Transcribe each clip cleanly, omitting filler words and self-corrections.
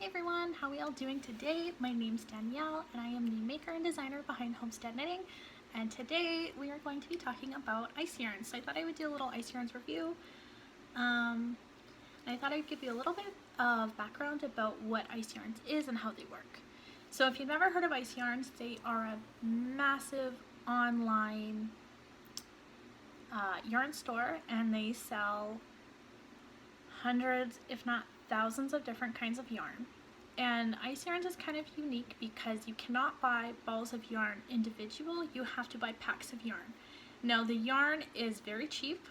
Hey everyone, how are we all doing today? My name's Danielle and I am the maker and designer behind Homestead Knitting, and today we are going to be talking about ice yarns. So I thought I would do a little ice yarns review. I thought I'd give you a little bit of background about what ice yarns is and how they work. So if you've never heard of ice yarns, they are a massive online yarn store, and they sell hundreds, if not thousands, of different kinds of yarn. And ice yarns is kind of unique because you cannot buy balls of yarn individual, you have to buy packs of yarn. Now the yarn is very cheap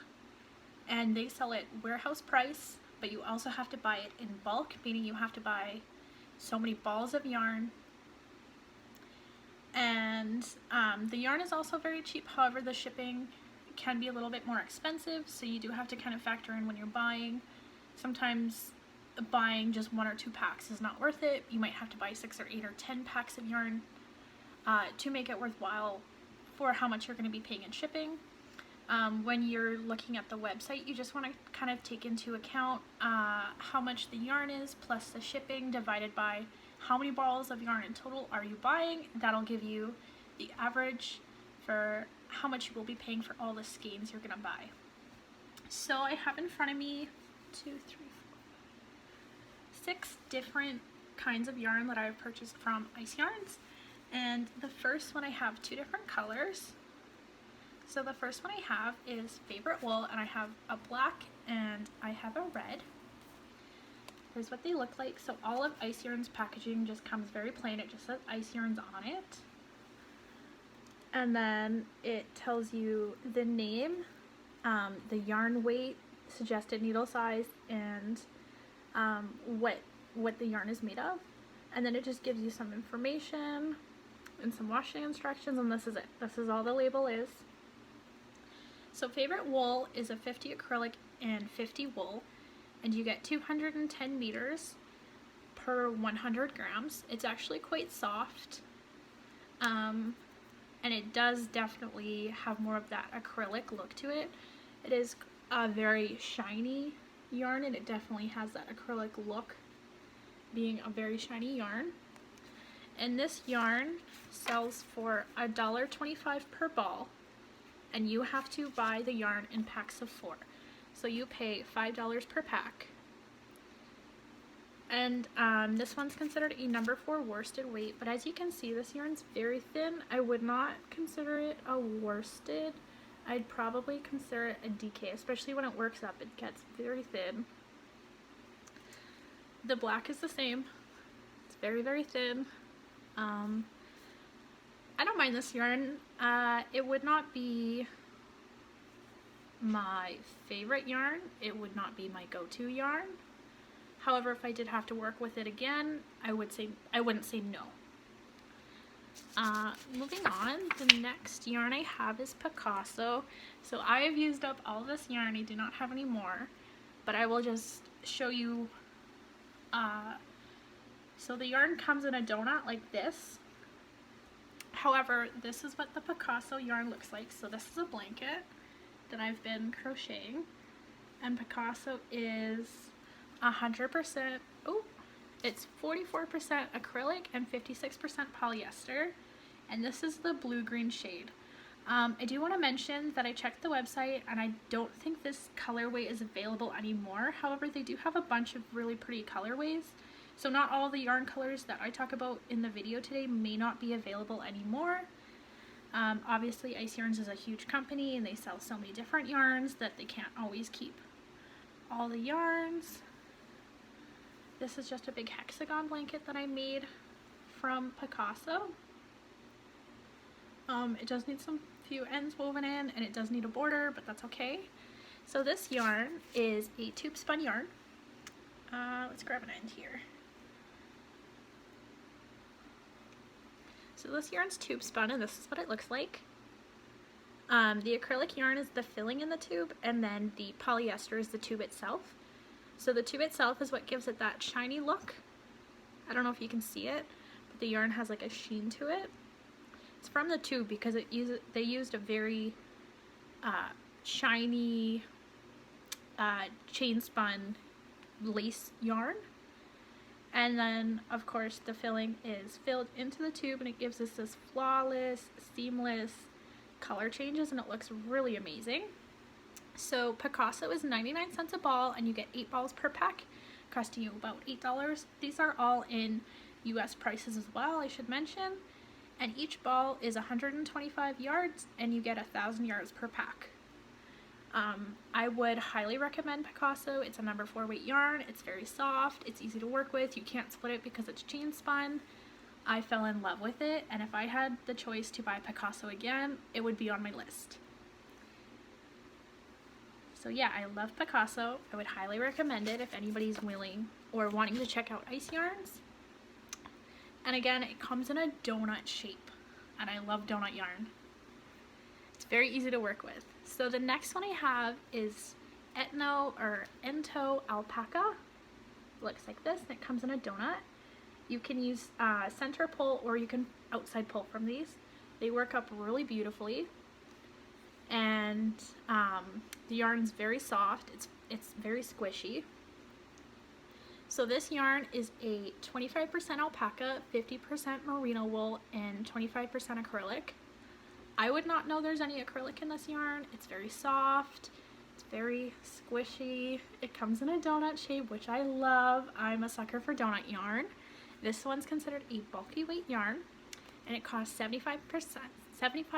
and they sell it warehouse price, but you also have to buy it in bulk, meaning you have to buy so many balls of yarn. And the yarn is also very cheap, however the shipping can be a little bit more expensive, so you do have to kind of factor in when you're buying. Sometimes buying just 1 or 2 packs is not worth it. You might have to buy 6 or 8 or 10 packs of yarn to make it worthwhile for how much you're going to be paying in shipping. When you're looking at the website, you just want to kind of take into account how much the yarn is plus the shipping divided by how many balls of yarn in total are you buying. That'll give you the average for how much you will be paying for all the skeins you're going to buy. So I have in front of me 6 different kinds of yarn that I've purchased from Ice Yarns, and the first one I have 2 different colors. So the first one I have is Favorite Wool, and I have a black and I have a red. Here's what they look like. So all of Ice Yarns packaging just comes very plain. It just says Ice Yarns on it, and then it tells you the name, the yarn weight, suggested needle size, and what the yarn is made of, and then it just gives you some information and some washing instructions, and this is it. This is all the label is. So Favorite Wool is a 50 acrylic and 50 wool, and you get 210 meters per 100 grams. It's actually quite soft, and it does definitely have more of that acrylic look to it. It is a very shiny yarn, and it definitely has that acrylic look, being a very shiny yarn. And this yarn sells for $1.25 per ball, and you have to buy the yarn in packs of 4, so you pay $5 per pack. And this one's considered a number 4 worsted weight, but as you can see, this yarn's very thin. I would not consider it a worsted. I'd probably consider it a DK, especially when it works up. It gets very thin. The black is the same. It's very, very thin. I don't mind this yarn. It would not be my favorite yarn. It would not be my go-to yarn. However, if I did have to work with it again, I wouldn't say no. Moving on, the next yarn I have is Picasso. So I have used up all this yarn. I do not have any more, but I will just show you. So the yarn comes in a donut like this. However, this is what the Picasso yarn looks like. So this is a blanket that I've been crocheting, and Picasso is 100%, it's 44% acrylic and 56% polyester, and this is the blue-green shade. I do want to mention that I checked the website and I don't think this colorway is available anymore. However, they do have a bunch of really pretty colorways, so not all the yarn colors that I talk about in the video today may not be available anymore. Obviously, Ice Yarns is a huge company and they sell so many different yarns that they can't always keep all the yarns. This is just a big hexagon blanket that I made from Picasso. It does need some few ends woven in, and it does need a border, but that's okay. So this yarn is a tube spun yarn. Let's grab an end here. So this yarn's tube spun, and this is what it looks like. The acrylic yarn is the filling in the tube, and then the polyester is the tube itself. So the tube itself is what gives it that shiny look. I don't know if you can see it, but the yarn has like a sheen to it. It's from the tube because they used a very shiny chain spun lace yarn, And then, of course, the filling is filled into the tube, and it gives us this flawless, seamless color changes, and it looks really amazing. So Picasso is 99 cents a ball, and you get 8 balls per pack, costing you about $8. These are all in US prices as well, I should mention. And each ball is 125 yards, and you get 1,000 yards per pack. I would highly recommend Picasso. It's a number 4 weight yarn. It's very soft. It's easy to work with. You can't split it because it's chain spun. I fell in love with it, and if I had the choice to buy Picasso again, it would be on my list. So yeah, I love Picasso. I would highly recommend it if anybody's willing or wanting to check out ice yarns. And again, it comes in a donut shape, and I love donut yarn. It's very easy to work with. So the next one I have is Ento alpaca. It looks like this, and it comes in a donut. You can use center pull, or you can outside pull from these. They work up really beautifully, and the yarn's very soft. It's very squishy. So this yarn is a 25% alpaca, 50% merino wool, and 25% acrylic. I would not know there's any acrylic in this yarn. It's very soft, it's very squishy. It comes in a donut shape, which I love. I'm a sucker for donut yarn. This one's considered a bulky weight yarn, and it costs 75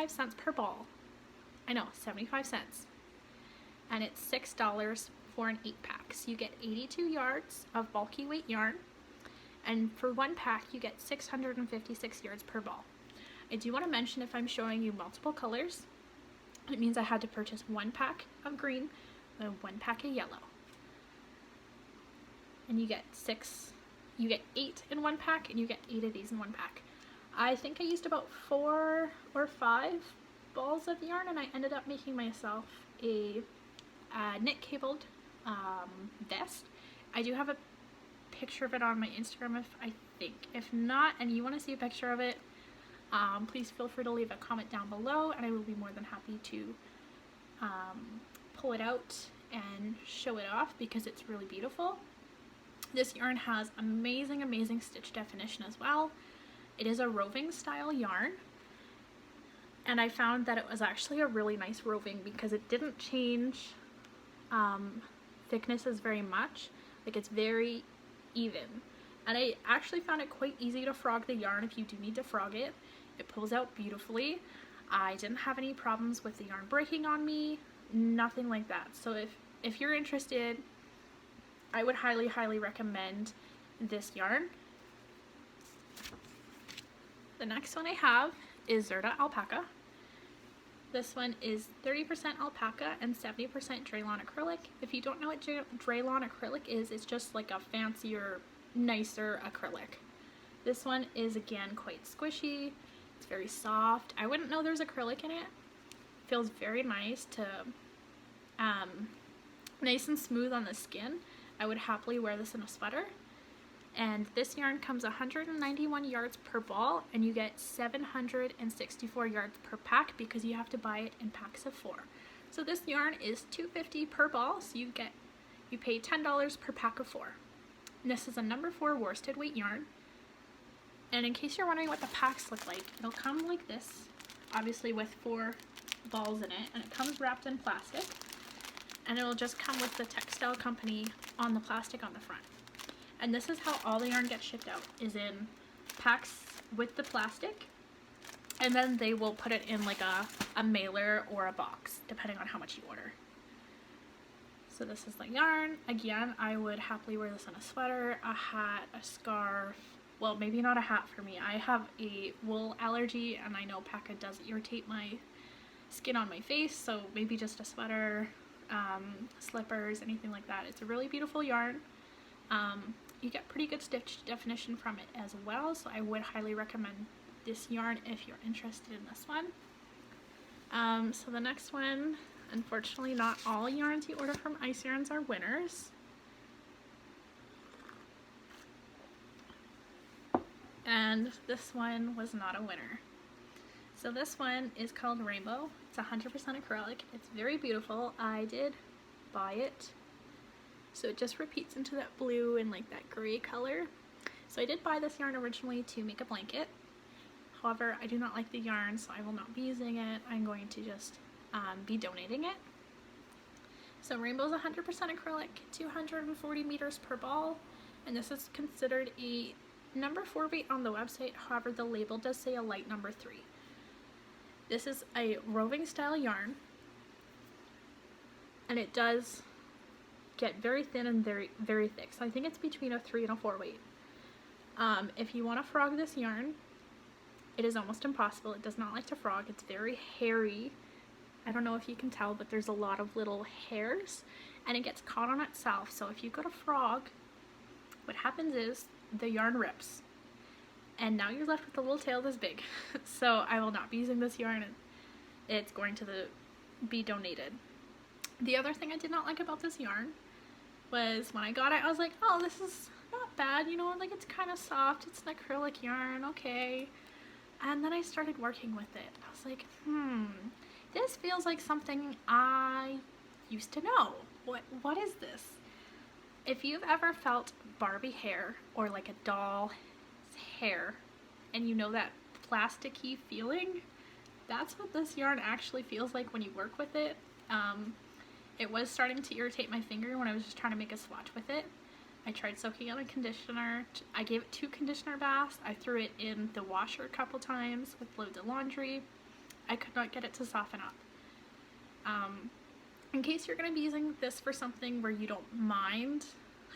cents per ball. I know, 75 cents. And it's $6 for an 8-pack. So you get 82 yards of bulky weight yarn, and for 1 pack you get 656 yards per ball. I do want to mention, if I'm showing you multiple colors, it means I had to purchase 1 pack of green and 1 pack of yellow. And you get 8 in 1 pack, and you get 8 of these in 1 pack. I think I used about 4 or 5 balls of yarn, and I ended up making myself a knit cabled vest. I do have a picture of it on my Instagram, if not, and you want to see a picture of it, please feel free to leave a comment down below, and I will be more than happy to pull it out and show it off, because it's really beautiful. This yarn has amazing stitch definition as well. It is a roving style yarn, and I found that it was actually a really nice roving because it didn't change thicknesses very much. Like, it's very even, and I actually found it quite easy to frog the yarn if you do need to frog it. It pulls out beautifully. I didn't have any problems with the yarn breaking on me, nothing like that. So if you're interested, I would highly recommend this yarn. The next one I have is Zerta alpaca. This one is 30% alpaca and 70% Draylon acrylic. If you don't know what Draylon acrylic is, it's just like a fancier, nicer acrylic. This one is again quite squishy. It's very soft. I wouldn't know there's acrylic in it. Feels very nice to, nice and smooth on the skin. I would happily wear this in a sweater. And this yarn comes 191 yards per ball, and you get 764 yards per pack because you have to buy it in packs of 4. So this yarn is $2.50 per ball, so you pay $10 per pack of 4. And this is a number 4 worsted weight yarn. And in case you're wondering what the packs look like, it'll come like this, obviously with 4 balls in it, and it comes wrapped in plastic, and it'll just come with the textile company on the plastic on the front. And this is how all the yarn gets shipped out, is in packs with the plastic, and then they will put it in like a mailer or a box, depending on how much you order. So this is the yarn. Again, I would happily wear this on a sweater, a hat, a scarf. Well, maybe not a hat for me. I have a wool allergy, and I know Paca does irritate my skin on my face, so maybe just a sweater, slippers, anything like that. It's a really beautiful yarn. You get pretty good stitch definition from it as well, so I would highly recommend this yarn if you're interested in this one. So the next one, unfortunately not all yarns you order from Ice Yarns are winners. And this one was not a winner. So this one is called Rainbow. It's 100% acrylic. It's very beautiful. I did buy it. So it just repeats into that blue and like that gray color. So I did buy this yarn originally to make a blanket. However, I do not like the yarn, so I will not be using it. I'm going to just be donating it. So Rainbow is 100% acrylic, 240 meters per ball, and this is considered a number 4 weight on the website. However, the label does say a light number 3. This is a roving style yarn, and it does get very thin and very, very thick. So I think it's between a 3 and a 4 weight. If you want to frog this yarn, it is almost impossible. It does not like to frog. It's very hairy. I don't know if you can tell, but there's a lot of little hairs, and it gets caught on itself. So if you go to frog, what happens is the yarn rips, and now you're left with a little tail this big. So I will not be using this yarn, and it's going to be donated. The other thing I did not like about this yarn was when I got it, I was like, oh, this is not bad, you know, like it's kind of soft, it's an acrylic yarn, okay. And then I started working with it. I was like, this feels like something I used to know. What is this? If you've ever felt Barbie hair or like a doll's hair, and you know that plasticky feeling, that's what this yarn actually feels like when you work with it. It was starting to irritate my finger when I was just trying to make a swatch with it. I tried soaking it in conditioner. I gave it 2 conditioner baths. I threw it in the washer a couple times with loads of laundry. I could not get it to soften up. In case you're going to be using this for something where you don't mind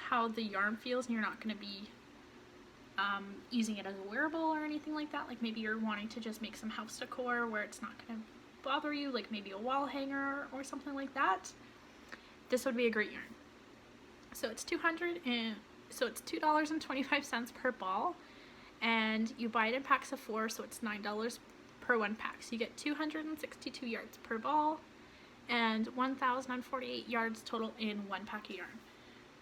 how the yarn feels and you're not going to be using it as a wearable or anything like that, like maybe you're wanting to just make some house decor where it's not going to bother you, like maybe a wall hanger or something like that, this would be a great yarn. So it's $2.25 per ball, and you buy it in packs of 4, so it's $9 per 1 pack. So you get 262 yards per ball and 1,048 yards total in 1 pack of yarn.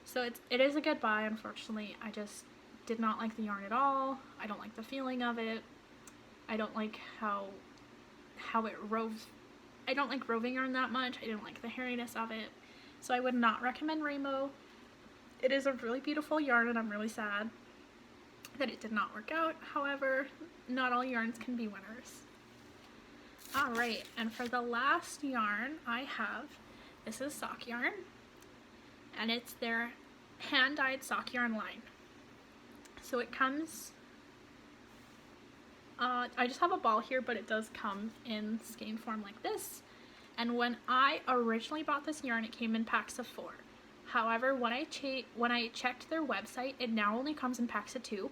So it is a good buy. Unfortunately, I just did not like the yarn at all. I don't like the feeling of it. I don't like how it roves. I don't like roving yarn that much. I didn't like the hairiness of it. So I would not recommend Rainbow. It is a really beautiful yarn, and I'm really sad that it did not work out. However, not all yarns can be winners. Alright, and for the last yarn I have, this is sock yarn, and it's their hand-dyed sock yarn line. So it comes, I just have a ball here, but it does come in skein form like this. And when I originally bought this yarn, it came in packs of 4. However, when I checked their website, it now only comes in packs of 2.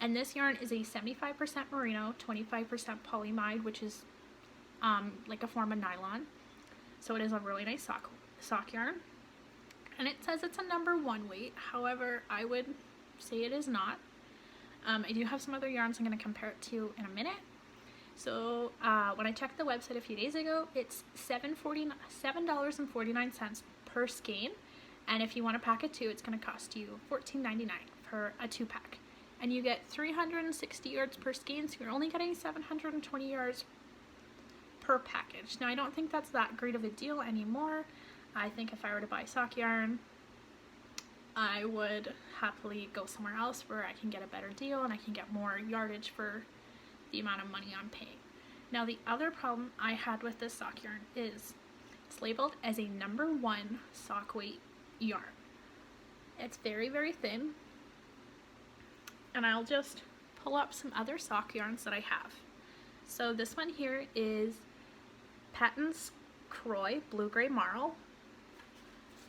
And this yarn is a 75% merino, 25% polyamide, which is like a form of nylon. So it is a really nice sock yarn. And it says it's a number 1 weight. However, I would say it is not. I do have some other yarns I'm going to compare it to in a minute. So when I checked the website a few days ago, it's $7.49 per skein, and if you want a pack of 2, it's going to cost you $14.99 for a 2-pack, and you get 360 yards per skein, so you're only getting 720 yards per package. Now I don't think that's that great of a deal anymore. I think if I were to buy sock yarn, I would happily go somewhere else where I can get a better deal and I can get more yardage for the amount of money I'm paying. Now the other problem I had with this sock yarn is it's labeled as a number 1 sock weight yarn. It's very, very thin, and I'll just pull up some other sock yarns that I have. So this one here is Patton's Croy Blue Gray Marl.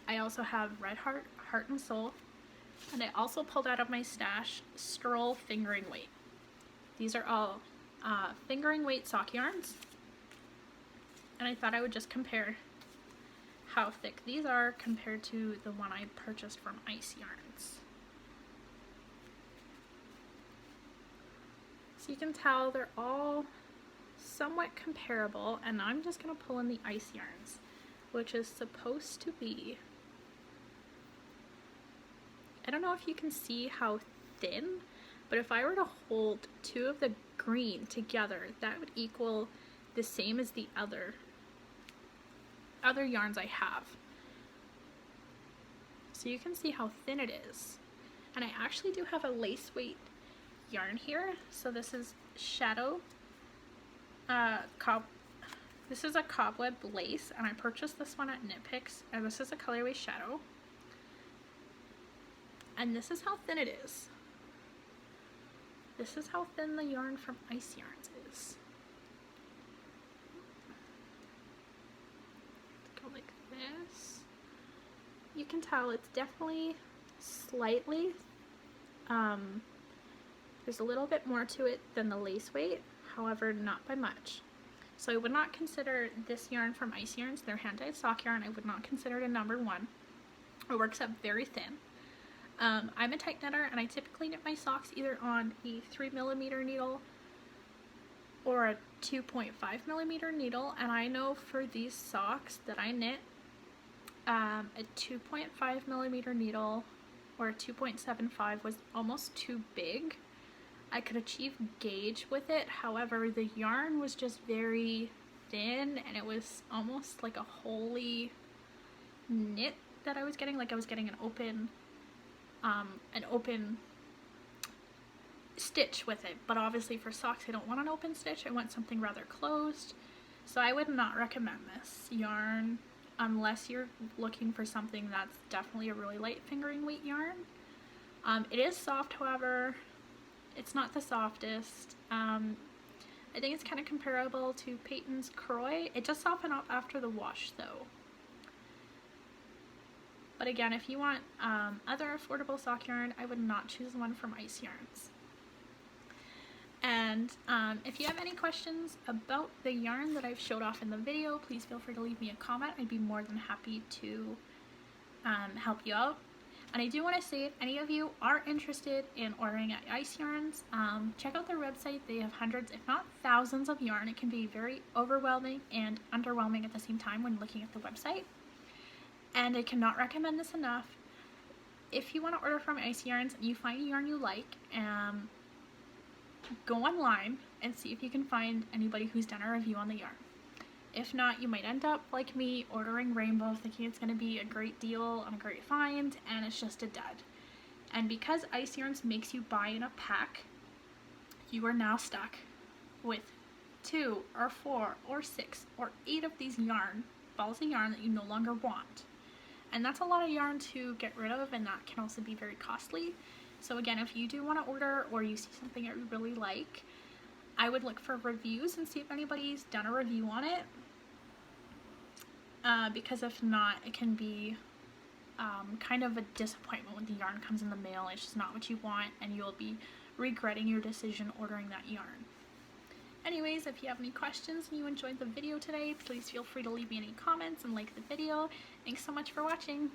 I also have Red Heart, Heart and Soul, and I also pulled out of my stash Stroll Fingering Weight. These are all fingering weight sock yarns, and I thought I would just compare how thick these are compared to the one I purchased from Ice Yarns. So you can tell they're all somewhat comparable, and I'm just going to pull in the Ice Yarns, which is supposed to be, I don't know if you can see how thin, but if I were to hold 2 of the green together, that would equal the same as the other yarns I have. So you can see how thin it is. And I actually do have a lace weight yarn here. So this is Shadow This is a cobweb lace, and I purchased this one at Knit Picks, and this is a colorway Shadow. And this is how thin it is. This is how thin the yarn from Ice Yarns is. Go like this. You can tell it's definitely slightly, there's a little bit more to it than the lace weight, however not by much. So I would not consider this yarn from Ice Yarns, their hand-dyed sock yarn, I would not consider it a number one. It works up very thin. I'm a tight knitter, and I typically knit my socks either on a 3mm needle or a 2.5mm needle, and I know for these socks that I knit, a 2.5mm needle or a 2.75 was almost too big. I could achieve gauge with it, however the yarn was just very thin, and it was almost like a wholly knit that I was getting, like I was getting an open stitch with it. But obviously for socks I don't want an open stitch, I want something rather closed. So I would not recommend this yarn unless you're looking for something that's definitely a really light fingering weight yarn. It is soft, however, it's not the softest. I think it's kind of comparable to Peyton's Croy. It does soften up after the wash though. But again, if you want other affordable sock yarn, I would not choose one from Ice Yarns. And if you have any questions about the yarn that I've showed off in the video, please feel free to leave me a comment. I'd be more than happy to help you out. And I do want to say, if any of you are interested in ordering at Ice Yarns, check out their website. They have hundreds, if not thousands of yarn. It can be very overwhelming and underwhelming at the same time when looking at the website. And I cannot recommend this enough. If you want to order from Ice Yarns and you find a yarn you like, go online and see if you can find anybody who's done a review on the yarn. If not, you might end up like me, ordering Rainbow, thinking it's going to be a great deal and a great find, and it's just a dud. And because Ice Yarns makes you buy in a pack, you are now stuck with 2 or 4 or 6 or 8 of these balls of yarn that you no longer want. And that's a lot of yarn to get rid of, and that can also be very costly. So again, if you do want to order or you see something that you really like, I would look for reviews and see if anybody's done a review on it. Because if not, it can be kind of a disappointment when the yarn comes in the mail. It's just not what you want, and you'll be regretting your decision ordering that yarn. Anyways, if you have any questions and you enjoyed the video today, please feel free to leave me any comments and like the video. Thanks so much for watching.